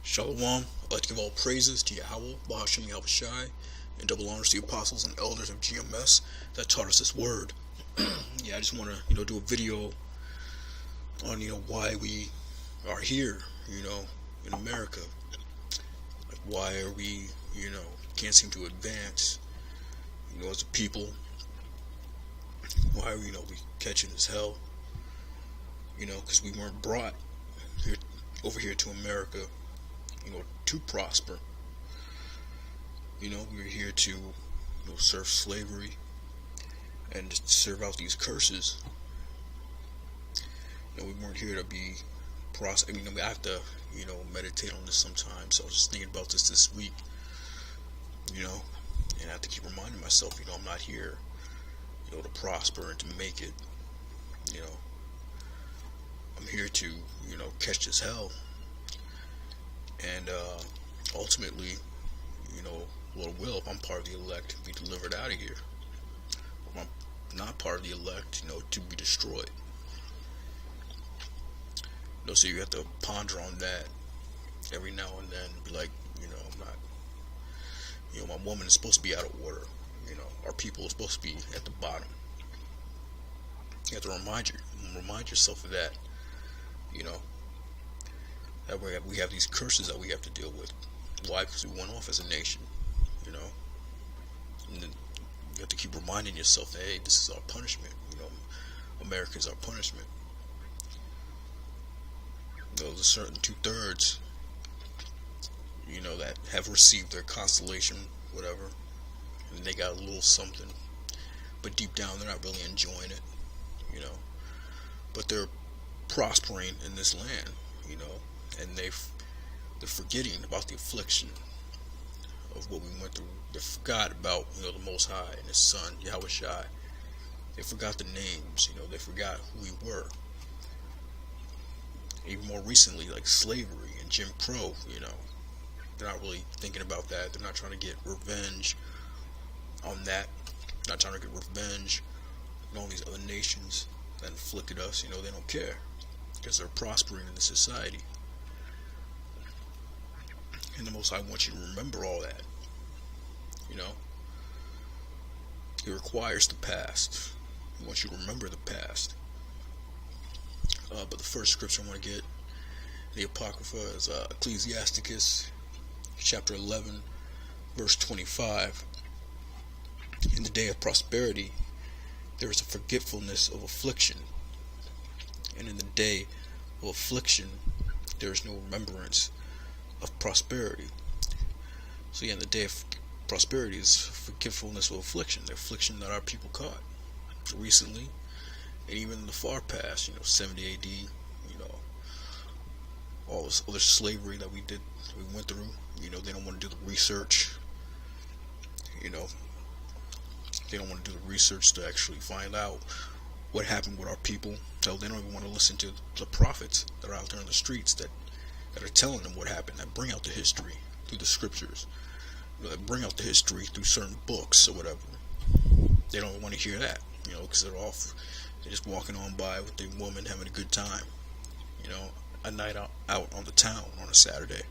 Shalom. I'd like to give all praises to Yahweh, Bahasham Yahushai, and double honors to the apostles and elders of GMS that taught us this word. I just want to, do a video on, why we are here, in America. Like, why are we, can't seem to advance, as a people. Why are we, we catching this hell? Because we weren't brought over here to America, to prosper. We were here to, serve slavery and just serve out these curses. We weren't here to be we have to, meditate on this sometimes. So I was just thinking about this week, and I have to keep reminding myself, I'm not here, to prosper and to make it. I'm here to, catch this hell. And ultimately, Lord will, if I'm part of the elect, be delivered out of here. If I'm not part of the elect, to be destroyed. So you have to ponder on that every now and then. Be like, I'm not, my woman is supposed to be out of order. Our people are supposed to be at the bottom. You have to remind yourself of that. That we have these curses that we have to deal with. Why? Because we went off as a nation. And then you have to keep reminding yourself that, hey, this is our punishment. America is our punishment. Those are certain 2/3, that have received their consolation, whatever, and they got a little something, but deep down they're not really enjoying it, but they're prospering in this land, and they're forgetting about the affliction of what we went through. They forgot about, the Most High and His Son, Yahushai. They forgot the names, they forgot who we were. Even more recently, like slavery and Jim Crow, they're not really thinking about that. They're not trying to get revenge on that. Not trying to get revenge on all these other nations that inflicted us. They don't care because they're prospering in the society. And the Most High wants you to remember all that. He requires the past. He wants you to remember the past. But the first scripture I want to get, the Apocrypha, is Ecclesiasticus chapter 11, verse 25. In the day of prosperity, there is a forgetfulness of affliction, and in the day of affliction, there is no remembrance of prosperity. So in the day of prosperity is forgetfulness of affliction, the affliction that our people caught recently, and even in the far past, 70 AD, all this other slavery that we went through. They don't want to do the research. They don't want to do the research to actually find out what happened with our people. So they don't even want to listen to the prophets that are out there in the streets that are telling them what happened, that bring out the history through the scriptures, that bring out the history through certain books or whatever. They don't want to hear that, because they're just walking on by with their woman having a good time, a night out on the town on a Saturday.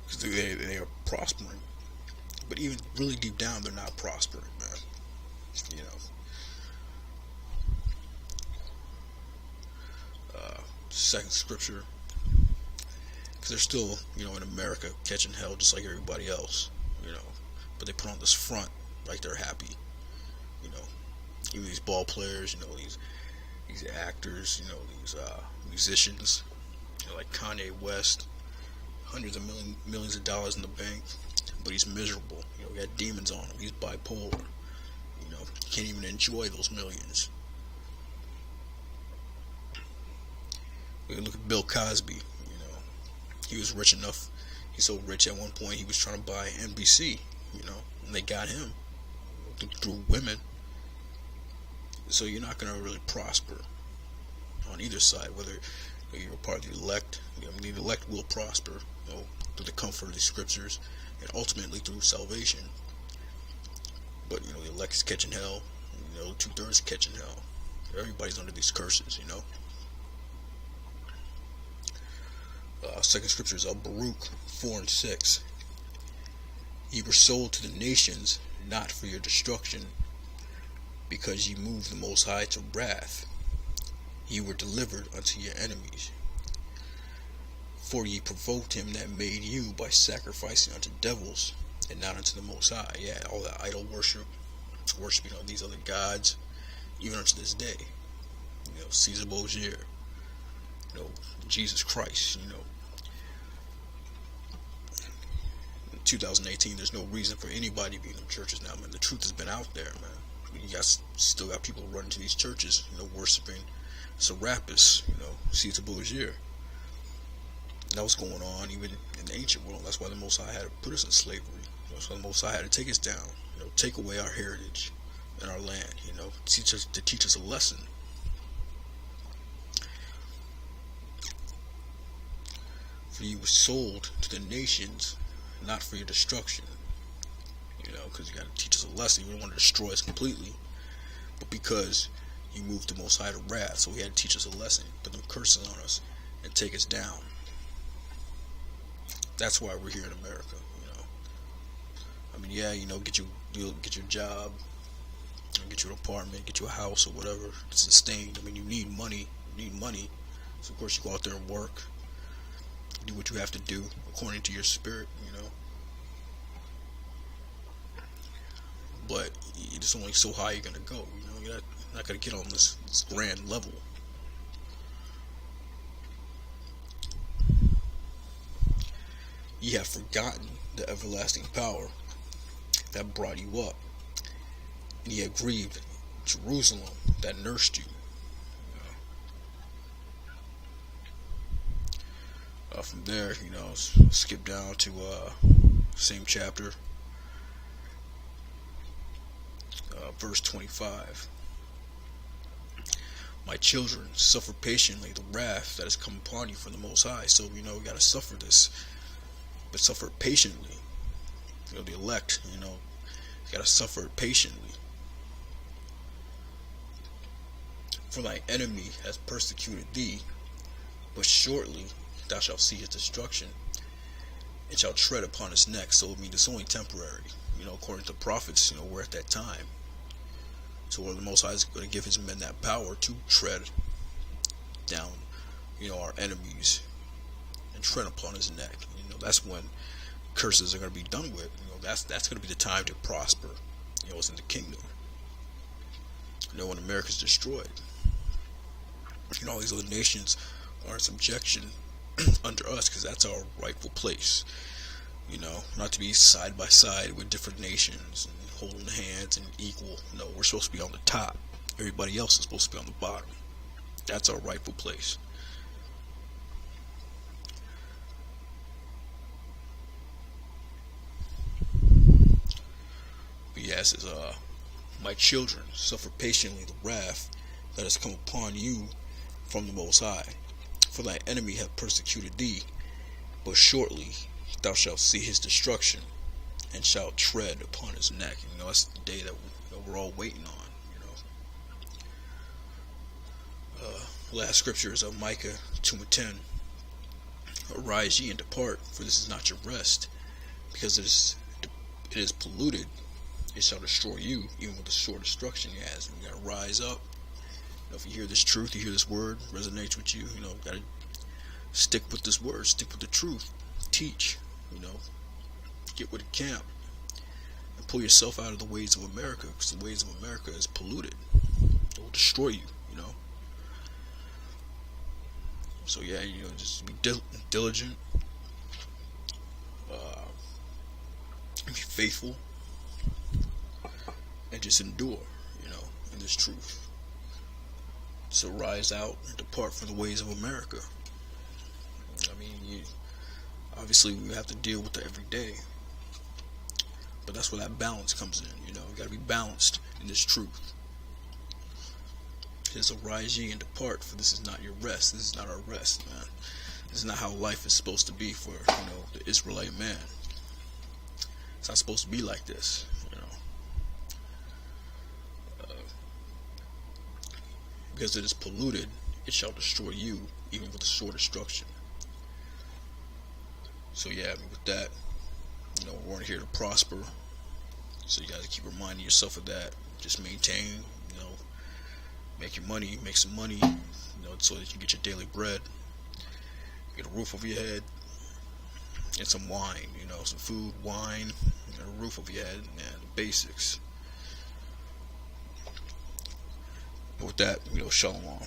Because they are prospering. But even really deep down, they're not prospering, man. Second scripture. Because they're still, in America, catching hell just like everybody else, But they put on this front like they're happy, Even these ball players, these actors, these musicians, like Kanye West, hundreds of millions of dollars in the bank, but he's miserable. He got demons on him. He's bipolar. He can't even enjoy those millions. Look at Bill Cosby. He was rich enough. He's so rich at one point he was trying to buy NBC. And they got him through women. So you're not going to really prosper on either side, whether you're part of the elect. The elect will prosper, through the comfort of the scriptures, and ultimately through salvation. But the elect is catching hell. 2/3 catching hell. Everybody's under these curses. Second scripture is Baruch 4:6. Ye were sold to the nations, not for your destruction, because ye moved the Most High to wrath. Ye were delivered unto your enemies. For ye provoked him that made you by sacrificing unto devils, and not unto the Most High. Yeah, all that idol worship, worshiping of these other gods, even unto this day. Caesar Borgia, Jesus Christ, In 2018, there's no reason for anybody to be in them churches now, man. The truth has been out there, man. You still got people running to these churches, worshiping Serapis, Caesar Borgia. That was going on even in the ancient world. That's why the Most High had to put us in slavery. That's why the Most High had to take us down, take away our heritage and our land, to teach us a lesson. For you were sold to the nations, not for your destruction. Because you got to teach us a lesson. You don't want to destroy us completely, but because you moved the Most High to wrath, so he had to teach us a lesson, put them curses on us, and take us down. That's why we're here in America. Get your job, get you an apartment, get you a house or whatever to sustain. You need money. So of course you go out there and work, do what you have to do according to your spirit. But it's only so high you're gonna go. You're not gonna get on this grand level. Ye have forgotten the everlasting power that brought you up. Ye have grieved Jerusalem that nursed you. From there, skip down to same chapter, verse 25. My children, suffer patiently the wrath that has come upon you from the Most High. So we gotta suffer this, but suffer patiently. The elect, you gotta suffer patiently. For thy enemy has persecuted thee, but shortly thou shalt see his destruction, and shalt tread upon his neck. So it's only temporary. According to prophets, we're at that time. So where the Most High is going to give his men that power to tread down, our enemies, and tread upon his neck. That's when curses are going to be done with. That's going to be the time to prosper. It's in the kingdom. When America's destroyed, all these other nations are in subjection under us, because that's our rightful place. Not to be side by side with different nations and holding hands and equal. No, we're supposed to be on the top. Everybody else is supposed to be on the bottom. That's our rightful place. But yeah, it says, my children, suffer patiently the wrath that has come upon you from the Most High. For thy enemy hath persecuted thee, but shortly thou shalt see his destruction, and shalt tread upon his neck. That's the day that we're all waiting on. Last scripture is Micah 2:10. Arise ye and depart, for this is not your rest, because it is polluted. It shall destroy you, even with the sore destruction it has. You gotta rise up. If you hear this truth, you hear this word, resonates with you. Gotta stick with this word, stick with the truth, teach. Get with the camp, and pull yourself out of the ways of America, because the ways of America is polluted. It will destroy you. So yeah, just be diligent, be faithful, and just endure, in this truth. So rise out and depart from the ways of America. Obviously we have to deal with it every day, but that's where that balance comes in. You gotta be balanced in this truth. It says, arise ye and depart, for this is not your rest. This is not our rest, man. This is not how life is supposed to be for the Israelite man. It's not supposed to be like this. Because it is polluted, it shall destroy you, even with a sore destruction. So yeah, I mean, with that, we're here to prosper. So you guys keep reminding yourself of that. Just maintain, make your money, make some money, so that you can get your daily bread, get a roof over your head, and some wine, some food, wine, and a roof over your head, and the basics. But with that, shalom.